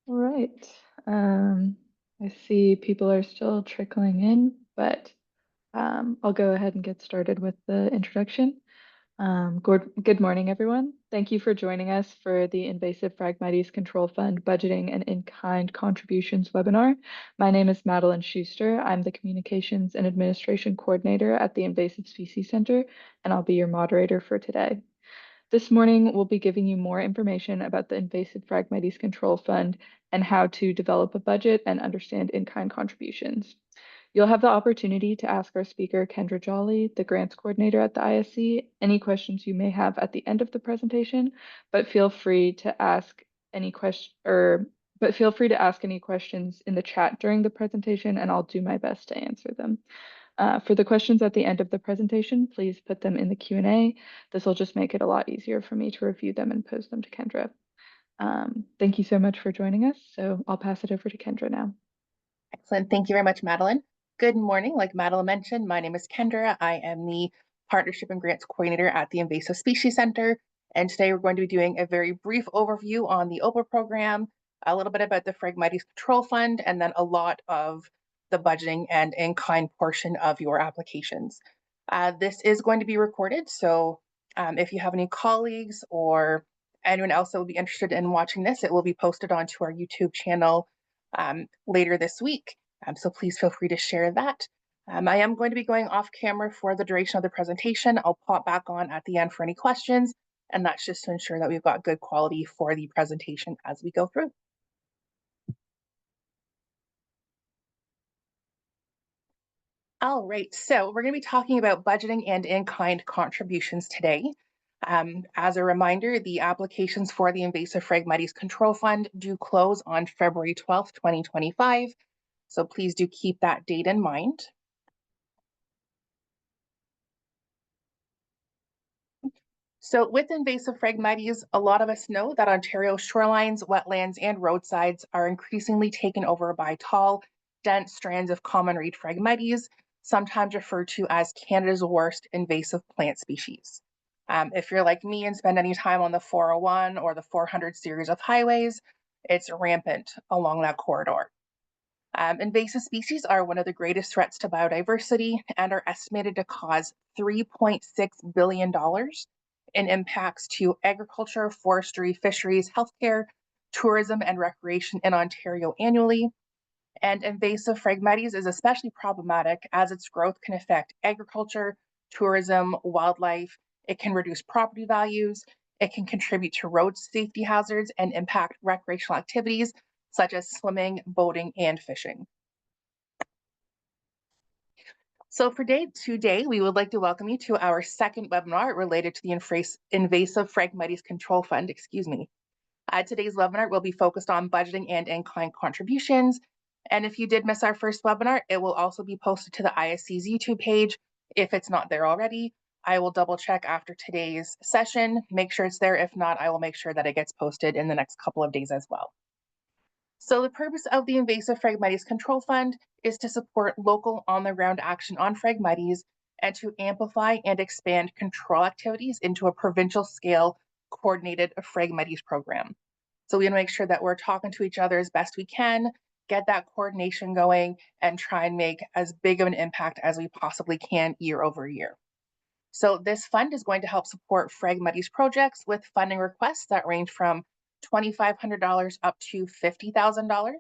All right. Um, I see people are still trickling in, but I'll go ahead and get started with the introduction. Good morning, everyone. Thank you for joining us for the Invasive Phragmites Control Fund Budgeting and In-Kind Contributions webinar. My name is Madeline Schuster. I'm the Communications and Administration Coordinator at the Invasive Species Center, and I'll be your moderator for today. This morning, we'll be giving you more information about the Invasive Phragmites Control Fund and how to develop a budget and understand in-kind contributions. You'll have the opportunity to ask our speaker, Kendra Jolly, the grants coordinator at the ISC, any questions you may have at the end of the presentation, but feel free to ask any questions in the chat during the presentation, and I'll do my best to answer them. For the questions at the end of the presentation, please put them in the Q&A. This will just make it a lot easier for me to review them and pose them to Kendra. Thank you so much for joining us. So I'll pass it over to Kendra now. Excellent. Thank you very much, Madeline. Good morning. Like Madeline mentioned, my name is Kendra. I am the Partnership and Grants Coordinator at the Invasive Species Center. And today we're going to be doing a very brief overview on the OPA program, a little bit about the Phragmites Control Fund, and then a lot of the budgeting and in-kind portion of your applications. This is going to be recorded, so if you have any colleagues or anyone else that will be interested in watching this, it will be posted onto our YouTube channel later this week. So please feel free to share that. I am going to be going off camera for the duration of the presentation. I'll pop back on at the end for any questions, and that's just to ensure that we've got good quality for the presentation as we go through. All right, so we're going to be talking about budgeting and in-kind contributions today. As a reminder, the applications for the Invasive Phragmites Control Fund do close on February 12th, 2025. So please do keep that date in mind. So with invasive Phragmites, a lot of us know that Ontario shorelines, wetlands, and roadsides are increasingly taken over by tall, dense strands of common reed Phragmites, sometimes referred to as Canada's worst invasive plant species. If you're like me and spend any time on the 401 or the 400 series of highways, it's rampant along that corridor. Invasive species are one of the greatest threats to biodiversity and are estimated to cause $3.6 billion in impacts to agriculture, forestry, fisheries, healthcare, tourism, and recreation in Ontario annually. And invasive Phragmites is especially problematic as its growth can affect agriculture, tourism, wildlife. It can reduce property values. It can contribute to road safety hazards and impact recreational activities such as swimming, boating, and fishing. So for today, we would like to welcome you to our second webinar related to the Invasive Phragmites Control Fund, Today's webinar will be focused on budgeting and in-kind contributions. And if you did miss our first webinar, it will also be posted to the ISC's YouTube page. If it's not there already, I will double check after today's session, make sure it's there. If not, I will make sure that it gets posted in the next couple of days as well. So the purpose of the Invasive Phragmites Control Fund is to support local on-the-ground action on Phragmites and to amplify and expand control activities into a provincial scale coordinated Phragmites program. So we want to make sure that we're talking to each other as best we can, get that coordination going, and try and make as big of an impact as we possibly can year over year. So this fund is going to help support Phragmites projects with funding requests that range from $2,500 up to $50,000.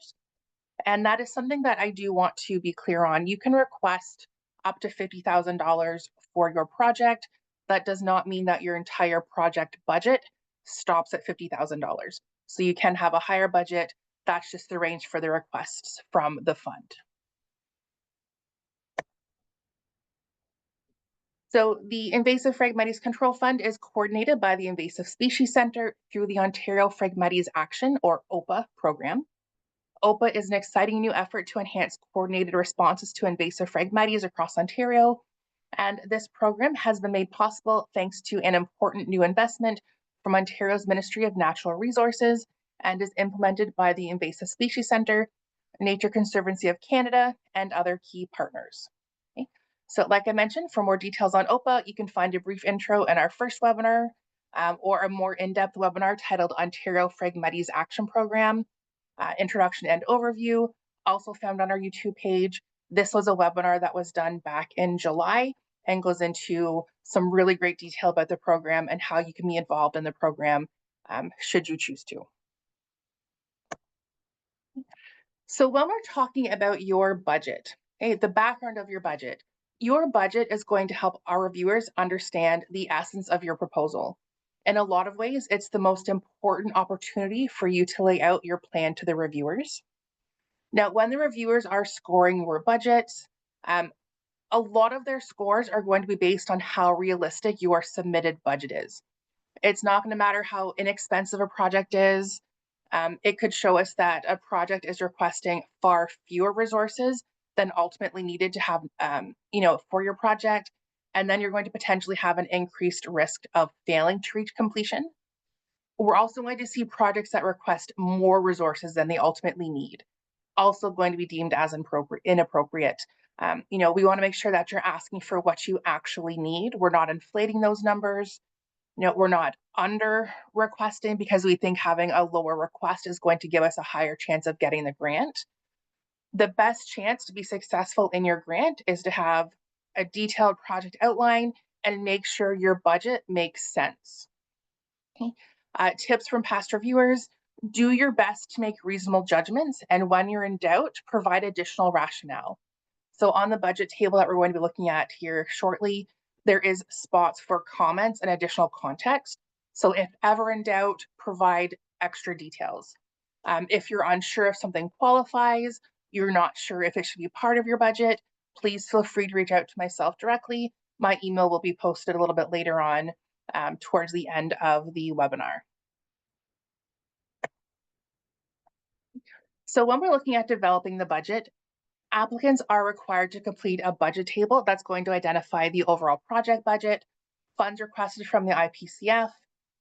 And that is something that I do want to be clear on. You can request up to $50,000 for your project. That does not mean that your entire project budget stops at $50,000. So you can have a higher budget. That's just the range for the requests from the fund. So the Invasive Phragmites Control Fund is coordinated by the Invasive Species Center through the Ontario Phragmites Action, or OPA, program. OPA is an exciting new effort to enhance coordinated responses to invasive Phragmites across Ontario. And this program has been made possible thanks to an important new investment from Ontario's Ministry of Natural Resources and is implemented by the Invasive Species Center, Nature Conservancy of Canada, and other key partners. Okay. So like I mentioned, for more details on OPA, you can find a brief intro in our first webinar or a more in-depth webinar titled Ontario Phragmites Action Program. introduction and overview, also found on our YouTube page. This was a webinar that was done back in July and goes into some really great detail about the program and how you can be involved in the program should you choose to. So when we're talking about your budget, okay, the background of your budget is going to help our reviewers understand the essence of your proposal. In a lot of ways, it's the most important opportunity for you to lay out your plan to the reviewers. Now, when the reviewers are scoring your budget, um, a lot of their scores are going to be based on how realistic your submitted budget is. It's not going to matter how inexpensive a project is. It could show us that a project is requesting far fewer resources than ultimately needed to have, for your project. And then you're going to potentially have an increased risk of failing to reach completion. We're also going to see projects that request more resources than they ultimately need, also going to be deemed as inappropriate. We want to make sure that you're asking for what you actually need. We're not inflating those numbers. We're not under requesting because we think having a lower request is going to give us a higher chance of getting the grant. The best chance to be successful in your grant is to have a detailed project outline and make sure your budget makes sense. Okay. Tips from past reviewers: do your best to make reasonable judgments, and when you're in doubt, provide additional rationale. So on the budget table that we're going to be looking at here shortly, there is spots for comments and additional context. So if ever in doubt, provide extra details. If you're unsure if something qualifies, you're not sure if it should be part of your budget, please feel free to reach out to myself directly. My email will be posted a little bit later on towards the end of the webinar. So when we're looking at developing the budget, applicants are required to complete a budget table that's going to identify the overall project budget, funds requested from the IPCF,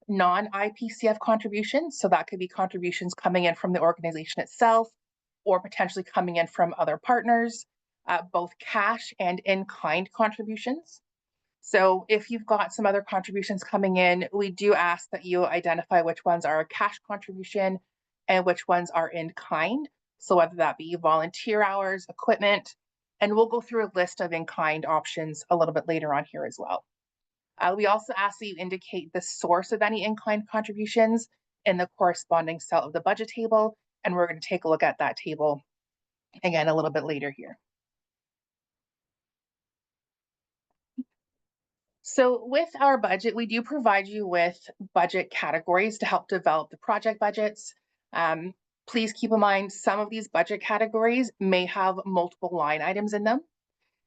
non-IPCF contributions, so that could be contributions coming in from the organization itself or potentially coming in from other partners, both cash and in-kind contributions. So if you've got some other contributions coming in, we do ask that you identify which ones are a cash contribution and which ones are in kind. So whether that be volunteer hours, equipment, and we'll go through a list of in kind options a little bit later on here as well. We also ask that you indicate the source of any in kind contributions in the corresponding cell of the budget table. And we're going to take a look at that table again a little bit later here. So with our budget, we do provide you with budget categories to help develop the project budgets. Um, Please keep in mind some of these budget categories may have multiple line items in them.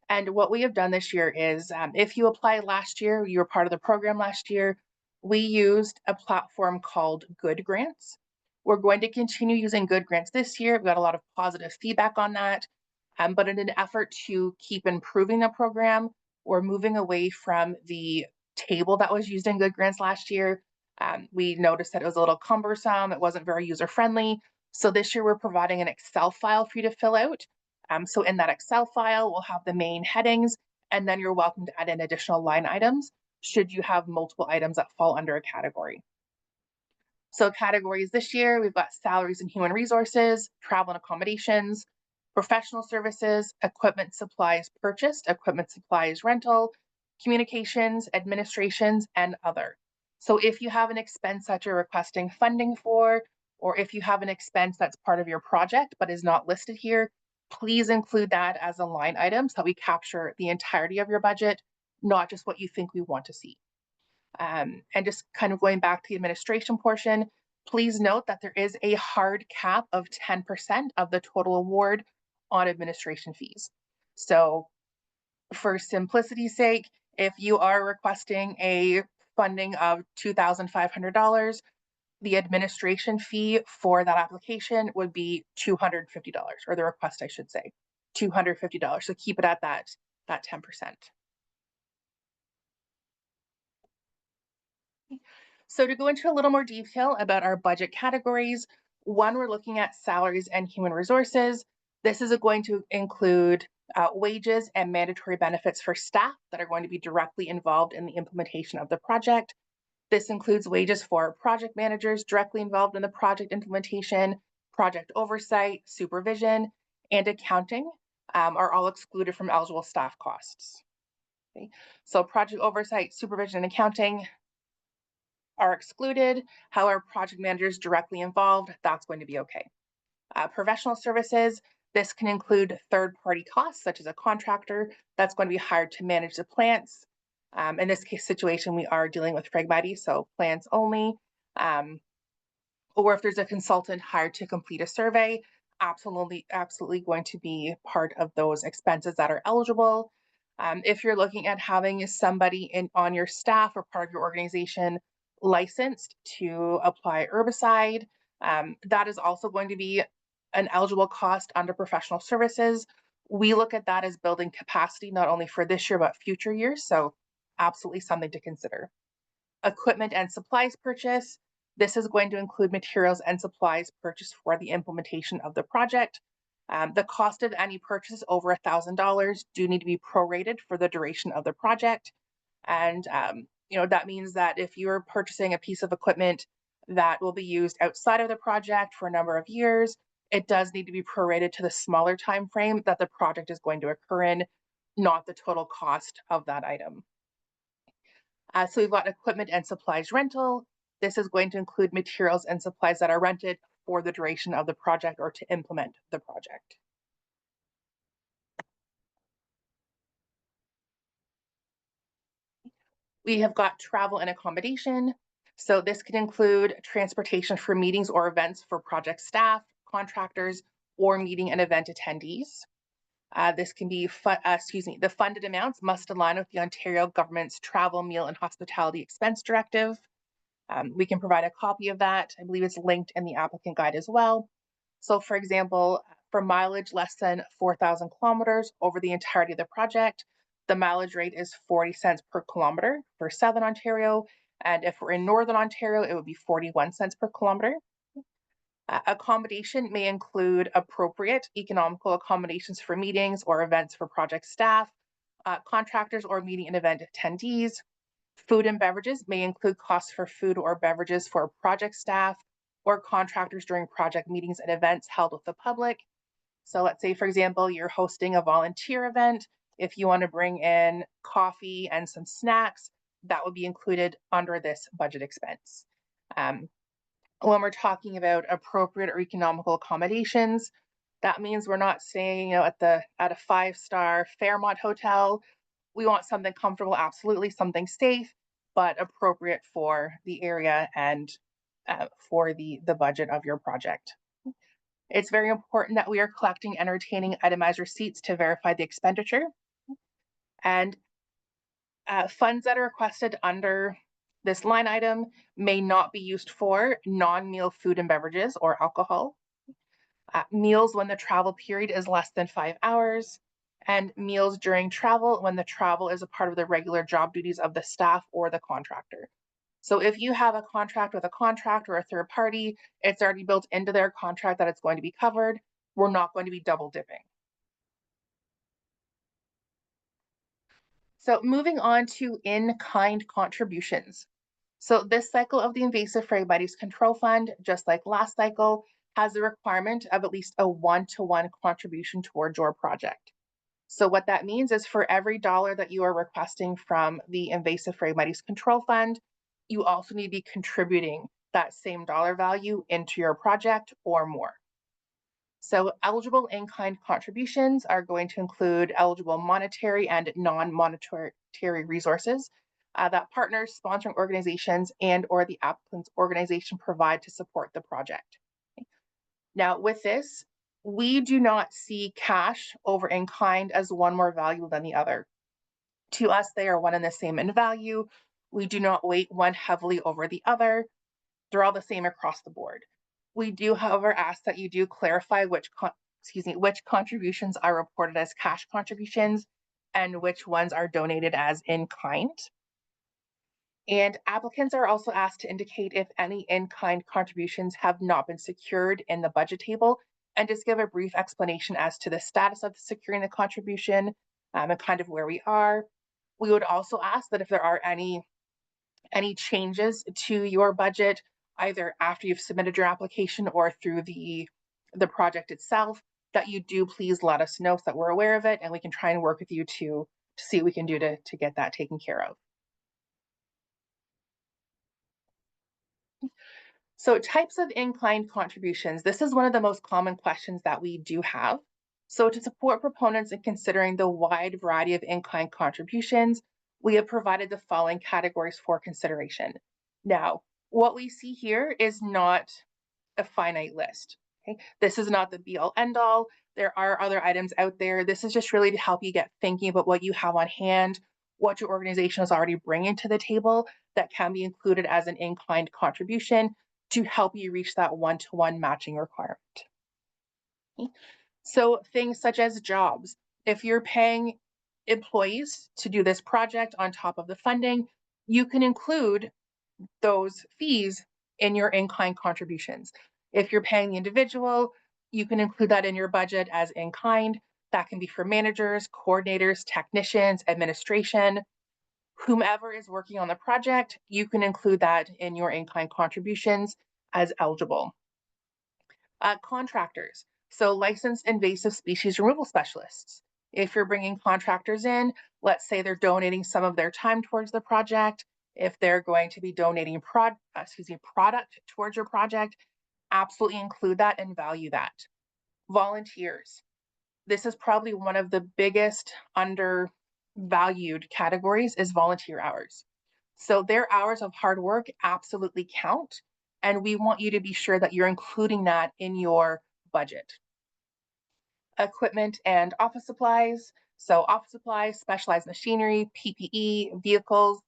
And what we have done this year is if you applied last year, you were part of the program last year, we used a platform called Good Grants. We're going to continue using Good Grants this year. We've got a lot of positive feedback on that. But in an effort to keep improving the program, we're moving away from the table that was used in Good Grants last year. We noticed that it was a little cumbersome. It wasn't very user friendly. So this year we're providing an Excel file for you to fill out. So in that Excel file, we'll have the main headings, and then you're welcome to add in additional line items should you have multiple items that fall under a category. So categories this year, we've got salaries and human resources, travel and accommodations, professional services, equipment supplies purchased, equipment supplies rental, communications, administrations, and other. So if you have an expense that you're requesting funding for, or if you have an expense that's part of your project but is not listed here, please include that as a line item so that we capture the entirety of your budget, not just what you think we want to see. And just kind of going back to the administration portion, please note that there is a hard cap of 10% of the total award on administration fees. So for simplicity's sake, if you are requesting a funding of $2,500, the administration fee for that application would be $250, or the request, I should say, $250. So keep it at that 10%. So to go into a little more detail about our budget categories, one, we're looking at salaries and human resources. This is going to include wages and mandatory benefits for staff that are going to be directly involved in the implementation of the project. This includes wages for project managers directly involved in the project implementation, project oversight, supervision, and accounting are all excluded from eligible staff costs. Okay. So project oversight, supervision, and accounting are excluded. However, project managers directly involved, that's going to be okay. Professional services, this can include third-party costs, such as a contractor that's going to be hired to manage the plants. In this case situation, we are dealing with Phragmites, so plants only. Or if there's a consultant hired to complete a survey, absolutely going to be part of those expenses that are eligible. If you're looking at having somebody on your staff or part of your organization licensed to apply herbicide, that is also going to be an eligible cost under professional services. We look at that as building capacity, not only for this year, but future years. So absolutely something to consider. Equipment and supplies purchase. This is going to include materials and supplies purchased for the implementation of the project. The cost of any purchase over $1,000 do need to be prorated for the duration of the project. And that means that if you're purchasing a piece of equipment that will be used outside of the project for a number of years, it does need to be prorated to the smaller time frame that the project is going to occur in, not the total cost of that item. So we've got equipment and supplies rental. This is going to include materials and supplies that are rented for the duration of the project or to implement the project. We have got travel and accommodation. So this could include transportation for meetings or events for project staff, contractors, or meeting and event attendees. This can be, the funded amounts must align with the Ontario government's travel, meal, and hospitality expense directive. We can provide a copy of that. I believe it's linked in the applicant guide as well. So for example, for mileage less than 4,000 kilometers over the entirety of the project, the mileage rate is 40 cents per kilometer for Southern Ontario. And if we're in Northern Ontario, it would be 41 cents per kilometer. Accommodation may include appropriate economical accommodations for meetings or events for project staff, contractors, or meeting and event attendees. Food and beverages may include costs for food or beverages for project staff or contractors during project meetings and events held with the public. So let's say, for example, you're hosting a volunteer event. If you want to bring in coffee and some snacks, that would be included under this budget expense. When we're talking about appropriate or economical accommodations, that means we're not staying, at a 5-star Fairmont hotel. We want something comfortable, absolutely, something safe, but appropriate for the area and for the budget of your project. It's very important that we are collecting entertaining itemized receipts to verify the expenditure. And funds that are requested under this line item may not be used for non-meal food and beverages or alcohol. Meals when the travel period is less than 5 hours, and meals during travel when the travel is a part of the regular job duties of the staff or the contractor. So if you have a contract with a contract or a third party, it's already built into their contract that it's going to be covered. We're not going to be double dipping. So moving on to in-kind contributions. So this cycle of the Invasive Phragmites Control Fund, just like last cycle, has the requirement of at least a 1-to-1 contribution towards your project. So what that means is for every dollar that you are requesting from the Invasive Phragmites Control Fund, you also need to be contributing that same dollar value into your project or more. So eligible in-kind contributions are going to include eligible monetary and non-monetary resources that partners, sponsoring organizations, and or the applicant's organization provide to support the project. Now with this, we do not see cash over in-kind as one more valuable than the other. To us, they are one and the same in value. We do not weight one heavily over the other. They're all the same across the board. We do, however, ask that you do clarify which contributions are reported as cash contributions and which ones are donated as in-kind. And applicants are also asked to indicate if any in-kind contributions have not been secured in the budget table and just give a brief explanation as to the status of securing the contribution and kind of where we are. We would also ask that if there are any changes to your budget, either after you've submitted your application or through the the project itself, that you do please let us know so that we're aware of it and we can try and work with you to see what we can do to get that taken care of. So types of in-kind contributions. This is one of the most common questions that we do have. So to support proponents in considering the wide variety of in-kind contributions, we have provided the following categories for consideration. Now, what we see here is not a finite list. Okay? This is not the be all end all. There are other items out there. This is just really to help you get thinking about what you have on hand, what your organization is already bringing to the table that can be included as an in-kind contribution to help you reach that one-to-one matching requirement. Okay? So things such as jobs. If you're paying employees to do this project on top of the funding, you can include those fees in your in-kind contributions. If you're paying the individual, you can include that in your budget as in-kind. That can be for managers, coordinators, technicians, administration, whomever is working on the project, you can include that in your in-kind contributions as eligible. Contractors, so licensed invasive species removal specialists. If you're bringing contractors in, let's say they're donating some of their time towards the project, if they're going to be donating product towards your project, absolutely include that and value that. Volunteers. This is probably one of the biggest undervalued categories is volunteer hours. So their hours of hard work absolutely count, and we want you to be sure that you're including that in your budget. Equipment and office supplies. So office supplies, specialized machinery, PPE, vehicles,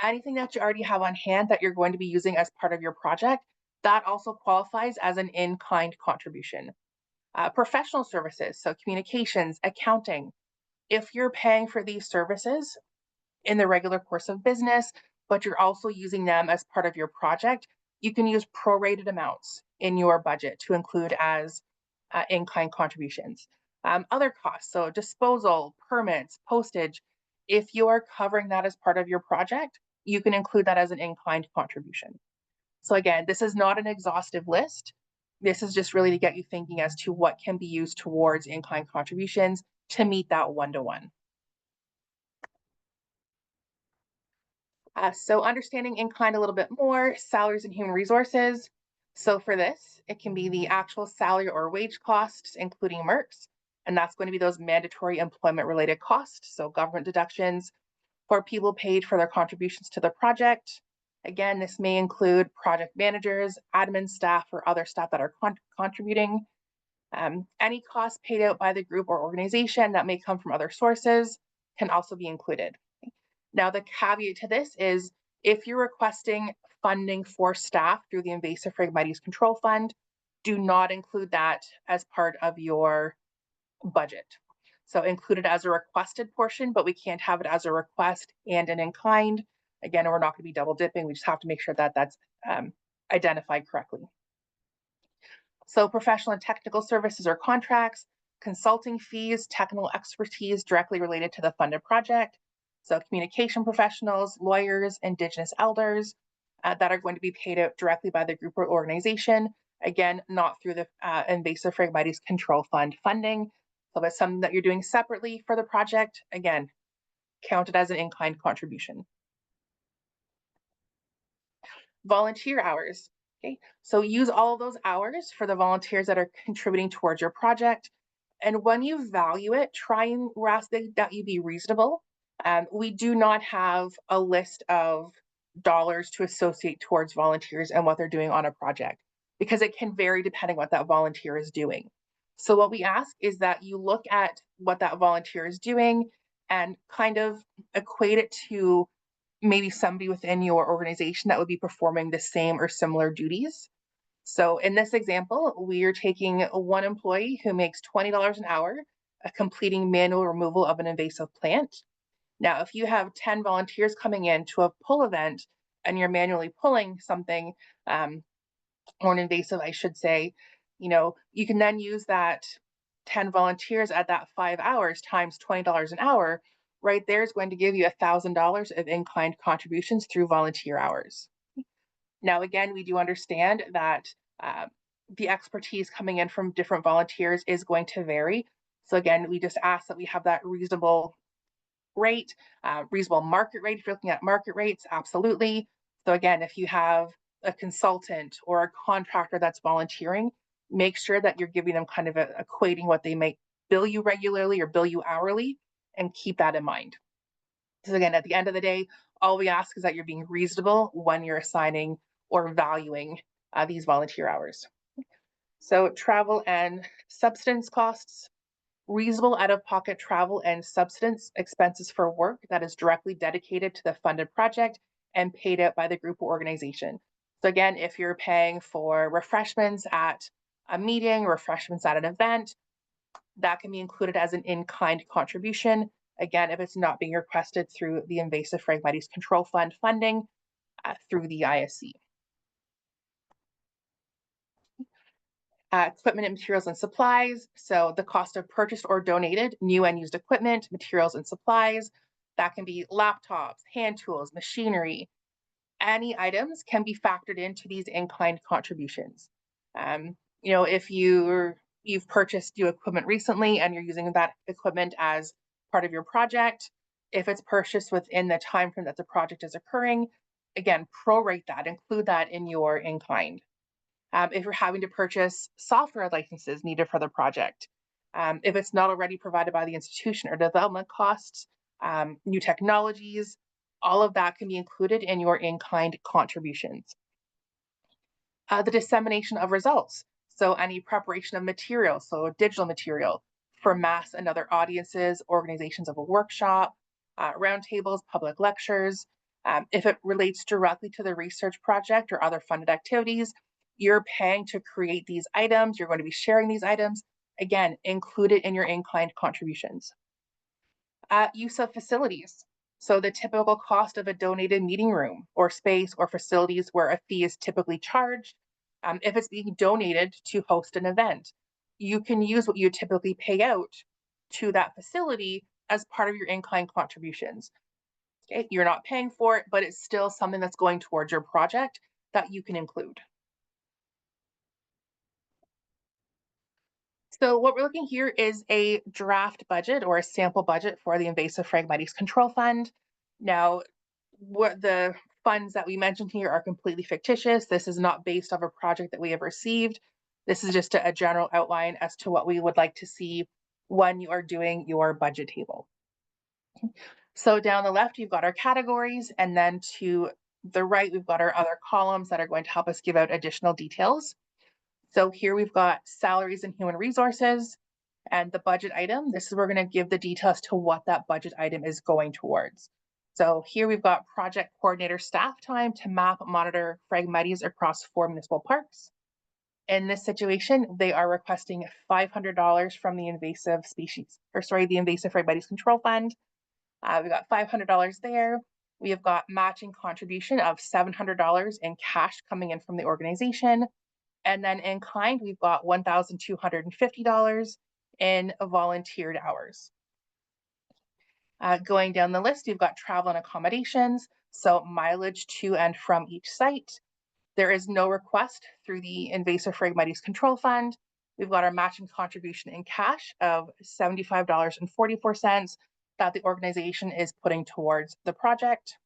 anything that you already have on hand that you're going to be using as part of your project, that also qualifies as an in-kind contribution. Professional services, so communications, accounting. If you're paying for these services in the regular course of business, but you're also using them as part of your project, you can use prorated amounts in your budget to include as in-kind contributions. Other costs, so disposal, permits, postage, if you are covering that as part of your project, you can include that as an in-kind contribution. So again, this is not an exhaustive list. This is just really to get you thinking as to what can be used towards in-kind contributions to meet that one-to-one. So understanding in-kind a little bit more, salaries and human resources. So for this, it can be the actual salary or wage costs, including MERCs, and that's going to be those mandatory employment related costs, so government deductions for people paid for their contributions to the project. Again, this may include project managers, admin staff, or other staff that are contributing. Any costs paid out by the group or organization that may come from other sources can also be included. Now, the caveat to this is if you're requesting funding for staff through the Invasive Phragmites Control Fund, do not include that as part of your budget. So include it as a requested portion, but we can't have it as a request and an in-kind. Again, we're not going to be double dipping. We just have to make sure that that's identified correctly. So professional and technical services or contracts, consulting fees, technical expertise directly related to the funded project. So communication professionals, lawyers, Indigenous elders that are going to be paid out directly by the group or organization. Again, not through the Invasive Phragmites Control Fund funding. So if it's something that you're doing separately for the project, again, count it as an in-kind contribution. Volunteer hours. Okay, so use all of those hours for the volunteers that are contributing towards your project. And when you value it, try and ask that you be reasonable. We do not have a list of dollars to associate towards volunteers and what they're doing on a project because it can vary depending what that volunteer is doing. So what we ask is that you look at what that volunteer is doing and kind of equate it to maybe somebody within your organization that would be performing the same or similar duties. So in this example, we are taking one employee who makes $20 an hour, completing manual removal of an invasive plant. Now, if you have 10 volunteers coming in to a pull event and you're manually pulling something, or an invasive, I should say, you can then use that 10 volunteers at that 5 hours times $20 an hour. Right there is going to give you $1,000 of in-kind contributions through volunteer hours. Now, again, we do understand that the expertise coming in from different volunteers is going to vary. So again, we just ask that we have that reasonable rate, reasonable market rate. If you're looking at market rates, absolutely. So again, if you have a consultant or a contractor that's volunteering, make sure that you're giving them kind of equating what they may bill you regularly or bill you hourly, and keep that in mind. So again, at the end of the day, all we ask is that you're being reasonable when you're assigning or valuing these volunteer hours. So travel and substance costs, reasonable out-of-pocket travel and substance expenses for work that is directly dedicated to the funded project and paid out by the group or organization. So again, if you're paying for refreshments at a meeting, refreshments at an event, that can be included as an in-kind contribution. Again, if it's not being requested through the Invasive Phragmites Control Fund funding through the ISC. Equipment and materials and supplies. So the cost of purchased or donated new and used equipment, materials and supplies. That can be laptops, hand tools, machinery. Any items can be factored into these in-kind contributions. If you've purchased new equipment recently and you're using that equipment as part of your project, if it's purchased within the time frame that the project is occurring, again, prorate that, include that in your in-kind. If you're having to purchase software licenses needed for the project, if it's not already provided by the institution, or development costs, new technologies, all of that can be included in your in-kind contributions. The dissemination of results. So any preparation of material, so digital material for mass and other audiences, organizations of a workshop, roundtables, public lectures. If it relates directly to the research project or other funded activities, you're paying to create these items, you're going to be sharing these items, again, include it in your in-kind contributions. Use of facilities. So the typical cost of a donated meeting room or space or facilities where a fee is typically charged. If it's being donated to host an event, you can use what you typically pay out to that facility as part of your in-kind contributions. Okay? You're not paying for it, but it's still something that's going towards your project that you can include. So what we're looking here is a draft budget or a sample budget for the Invasive Phragmites Control Fund. Now, what the funds that we mentioned here are completely fictitious. This is not based off a project that we have received. This is just a general outline as to what we would like to see when you are doing your budget table. So down the left, you've got our categories, and then to the right, we've got our other columns that are going to help us give out additional details. So here we've got salaries and human resources and the budget item. This is where we're going to give the details to what that budget item is going towards. So here we've got project coordinator staff time to map, monitor Phragmites across 4 municipal parks. In this situation, they are requesting $500 from the invasive Phragmites Control Fund. We've got $500 there. We have got matching contribution of $700 in cash coming in from the organization. And then in kind, we've got $1,250 in volunteered hours. Going down the list, you've got travel and accommodations, so mileage to and from each site. There is no request through the Invasive Phragmites Control Fund. We've got our matching contribution in cash of $75.44 that the organization is putting towards the project.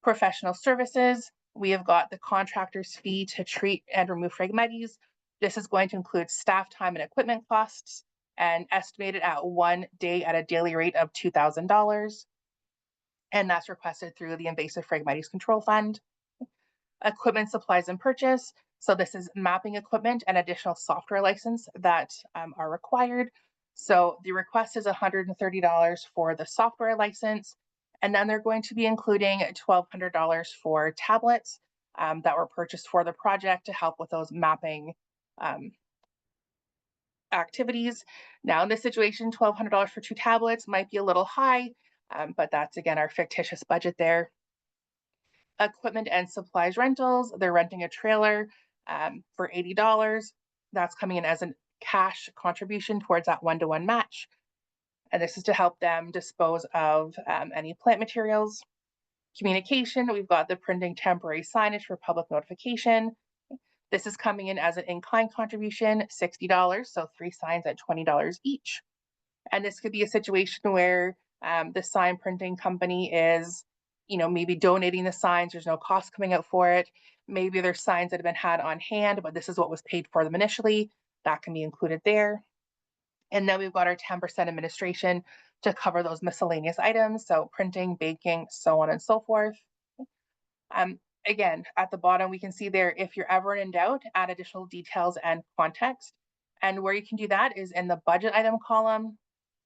Professional services, we have got the contractor's fee to treat and remove Phragmites. This is going to include staff time and equipment costs, and estimated at 1 day at a daily rate of $2,000. And that's requested through the Invasive Phragmites Control Fund. Equipment, supplies, and purchase. So this is mapping equipment and additional software license that are required. So the request is $130 for the software license. And then they're going to be including $1,200 for tablets that were purchased for the project to help with those mapping activities. Now in this situation, $1,200 for 2 tablets might be a little high, but that's again our fictitious budget there. Equipment and supplies rentals, they're renting a trailer for $80. That's coming in as a cash contribution towards that 1-to-1 match. And this is to help them dispose of any plant materials. Communication, we've got the printing temporary signage for public notification. This is coming in as an in-kind contribution, $60, so 3 signs at $20 each. And this could be a situation where the sign printing company is, maybe donating the signs. There's no cost coming out for it. Maybe there's signs that have been had on hand, but this is what was paid for them initially. That can be included there. And then we've got our 10% administration to cover those miscellaneous items. So printing, baking, so on and so forth. Again, at the bottom, we can see there, if you're ever in doubt, add additional details and context. And where you can do that is in the budget item column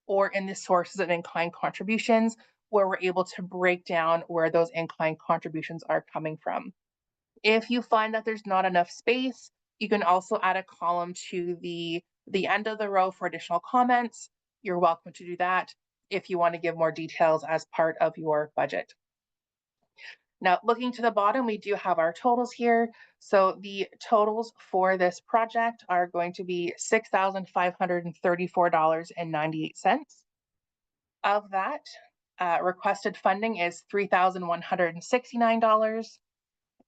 or in the sources of in-kind contributions, where we're able to break down where those in-kind contributions are coming from. If you find that there's not enough space, you can also add a column to the end of the row for additional comments. You're welcome to do that if you want to give more details as part of your budget. Now, looking to the bottom, we do have our totals here. So the totals for this project are going to be $6,534.98. Of that, requested funding is $3,169.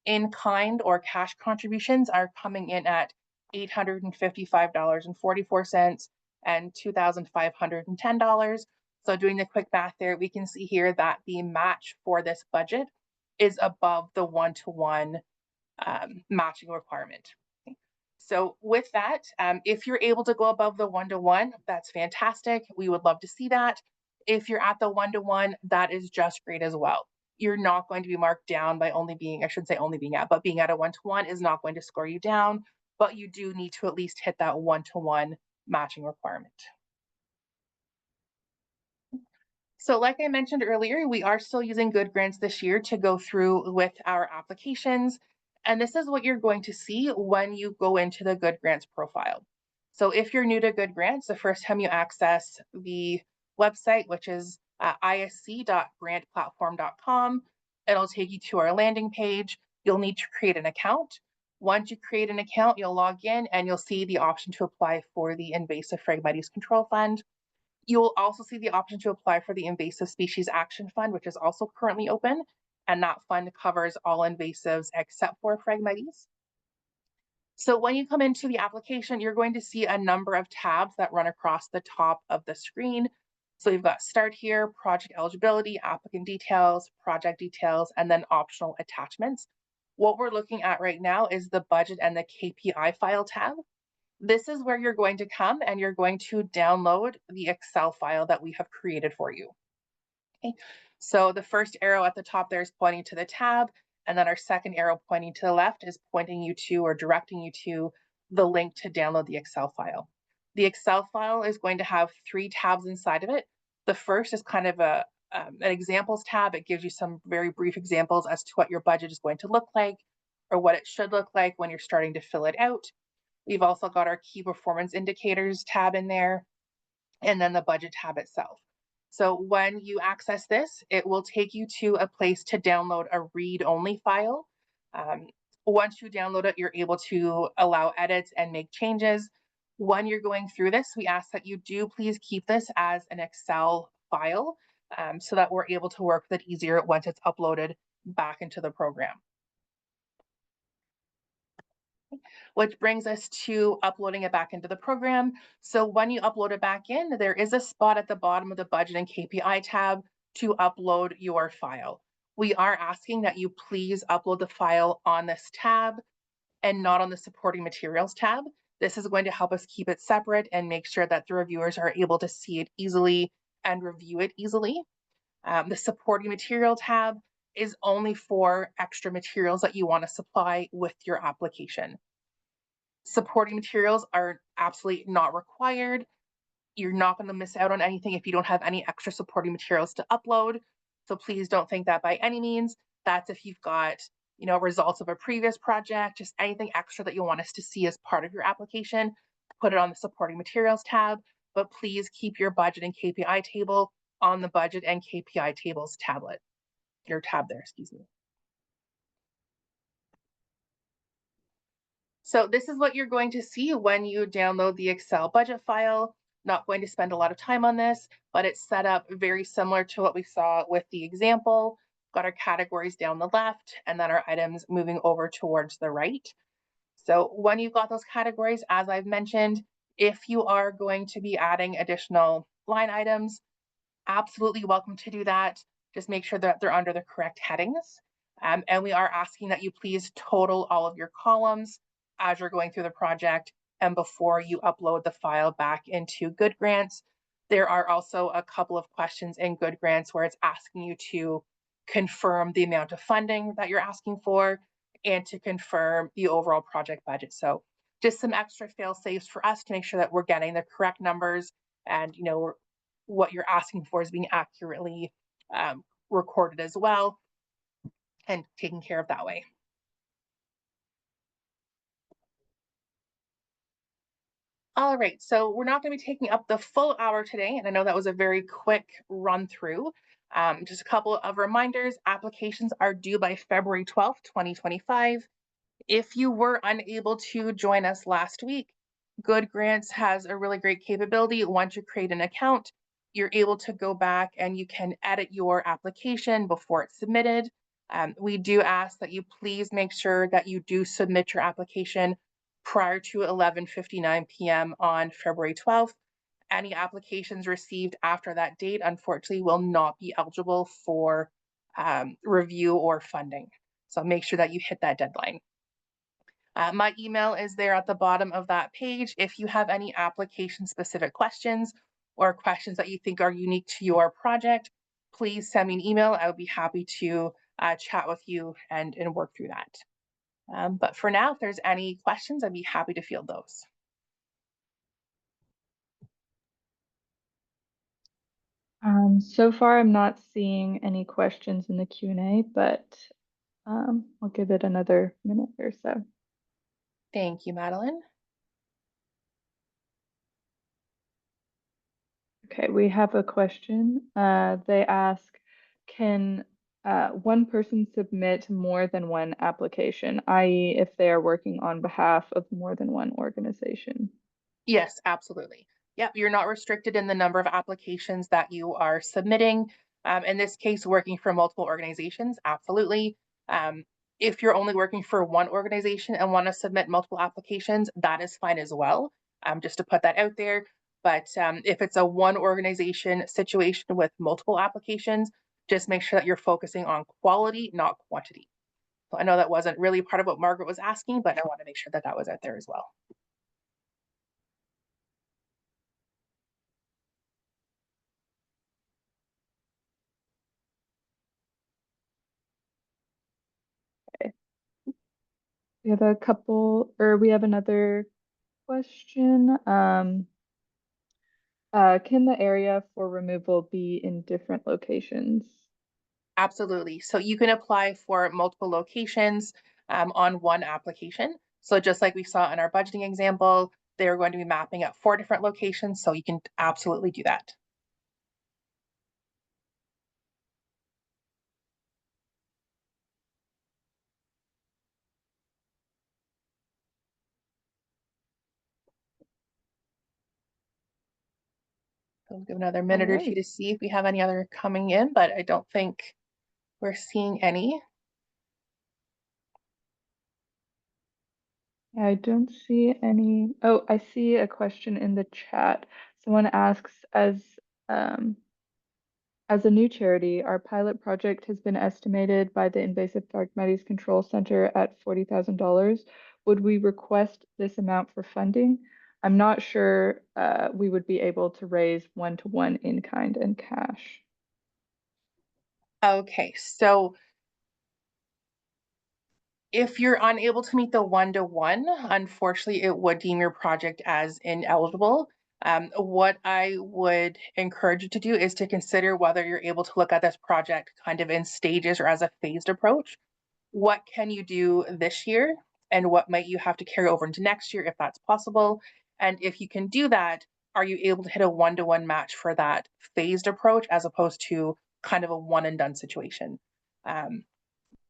In kind or cash contributions are coming in at $855.44 and $2,510. So doing the quick math there, we can see here that the match for this budget is above the one-to-one matching requirement. So with that, if you're able to go above the one-to-one, that's fantastic. We would love to see that. If you're at the one-to-one, that is just great as well. You're not going to be marked down by only being, I shouldn't say only being at, but being at a one-to-one is not going to score you down, but you do need to at least hit that one-to-one matching requirement. So like I mentioned earlier, we are still using Good Grants this year to go through with our applications. And this is what you're going to see when you go into the Good Grants profile. So if you're new to Good Grants, the first time you access the website, which is isc.grantplatform.com, it'll take you to our landing page. You'll need to create an account. Once you create an account, you'll log in and you'll see the option to apply for the Invasive Phragmites Control Fund. You will also see the option to apply for the Invasive Species Action Fund, which is also currently open, and that fund covers all invasives except for Phragmites. So when you come into the application, you're going to see a number of tabs that run across the top of the screen. So you've got Start Here, Project Eligibility, Applicant Details, Project Details, and then Optional Attachments. What we're looking at right now is the Budget and the KPI File tab. This is where you're going to come and you're going to download the Excel file that we have created for you. Okay. So the first arrow at the top there is pointing to the tab, and then our second arrow pointing to the left is pointing you to or directing you to the link to download the Excel file. The Excel file is going to have 3 tabs inside of it. The first is kind of an examples tab. It gives you some very brief examples as to what your budget is going to look like or what it should look like when you're starting to fill it out. We've also got our key performance indicators tab in there, and then the budget tab itself. So when you access this, it will take you to a place to download a read-only file. Once you download it, you're able to allow edits and make changes. When you're going through this, we ask that you do please keep this as an Excel file so that we're able to work with it easier once it's uploaded back into the program. Which brings us to uploading it back into the program. So when you upload it back in, there is a spot at the bottom of the budget and KPI tab to upload your file. We are asking that you please upload the file on this tab and not on the supporting materials tab. This is going to help us keep it separate and make sure that the reviewers are able to see it easily and review it easily. The supporting material tab is only for extra materials that you want to supply with your application. Supporting materials are absolutely not required. You're not going to miss out on anything if you don't have any extra supporting materials to upload. So please don't think that by any means. That's if you've got, results of a previous project, just anything extra that you want us to see as part of your application, put it on the supporting materials tab, but please keep your budget and KPI table on the budget and KPI tables tab there, excuse me. So this is what you're going to see when you download the Excel budget file. Not going to spend a lot of time on this, but it's set up very similar to what we saw with the example. Got our categories down the left and then our items moving over towards the right. So when you've got those categories, as I've mentioned, if you are going to be adding additional line items, absolutely welcome to do that. Just make sure that they're under the correct headings. And we are asking that you please total all of your columns as you're going through the project and before you upload the file back into Good Grants. There are also a couple of questions in Good Grants where it's asking you to confirm the amount of funding that you're asking for and to confirm the overall project budget. So just some extra fail safes for us to make sure that we're getting the correct numbers and what you're asking for is being accurately recorded as well and taken care of that way. All right, so we're not going to be taking up the full hour today, and I know that was a very quick run through. Just a couple of reminders, applications are due by February 12th, 2025. If you were unable to join us last week, Good Grants has a really great capability. Once you create an account, you're able to go back and you can edit your application before it's submitted. We do ask that you please make sure that you do submit your application prior to 11:59 p.m. on February 12th. Any applications received after that date, unfortunately, will not be eligible for review or funding. So make sure that you hit that deadline. My email is there at the bottom of that page. If you have any application specific questions or questions that you think are unique to your project, please send me an email. I would be happy to chat with you and work through that. But for now, if there's any questions, I'd be happy to field those. So far, I'm not seeing any questions in the Q&A, but I'll give it another minute or so. Thank you, Madeline. Okay, we have a question. They ask, can one person submit more than one application, i.e. if they are working on behalf of more than one organization? Yes, absolutely. Yep, you're not restricted in the number of applications that you are submitting. In this case, working for multiple organizations, absolutely. If you're only working for one organization and want to submit multiple applications, that is fine as well. Just to put that out there. But if it's a one organization situation with multiple applications, just make sure that you're focusing on quality, not quantity. So I know that wasn't really part of what Margaret was asking, but I want to make sure that that was out there as well. Okay. We have a couple, or we have another question. Can the area for removal be in different locations? Absolutely. So you can apply for multiple locations on one application. So just like we saw in our budgeting example, they're going to be mapping at 4 different locations. So you can absolutely do that. So we'll give another All minute or two right. to see if we have any other coming in, but I don't think we're seeing any. I don't see any. Oh, I see a question in the chat. Someone asks, as a new charity, our pilot project has been estimated by the Invasive Phragmites Control Center at $40,000. Would we request this amount for funding? I'm not sure we would be able to raise one-to-one in kind and cash. Okay, so if you're unable to meet the one-to-one, unfortunately, it would deem your project as ineligible. What I would encourage you to do is to consider whether you're able to look at this project kind of in stages or as a phased approach. What can you do this year and what might you have to carry over into next year if that's possible? And if you can do that, are you able to hit a one-to-one match for that phased approach as opposed to kind of a one and done situation?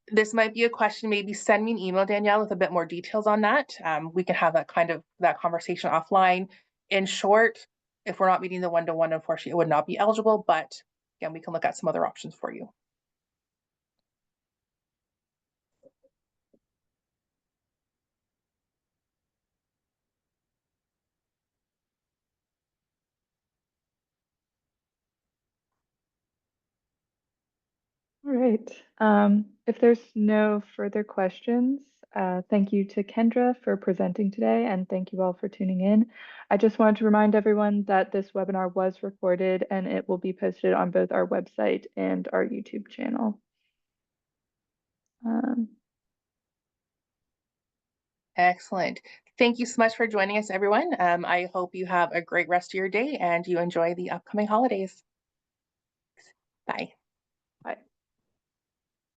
This might be a question, maybe send me an email, Danielle, with a bit more details on that. We can have that conversation offline. In short, if we're not meeting the one-to-one, unfortunately, it would not be eligible, but again, we can look at some other options for you. right. If there's no further questions, thank you to Kendra for presenting today, and thank you all for tuning in. I just wanted to remind everyone that this webinar was recorded and it will be posted on both our website and our YouTube channel. Um, Excellent. Thank you so much for joining us, everyone. I hope you have a great rest of your day and you enjoy the upcoming holidays. Bye.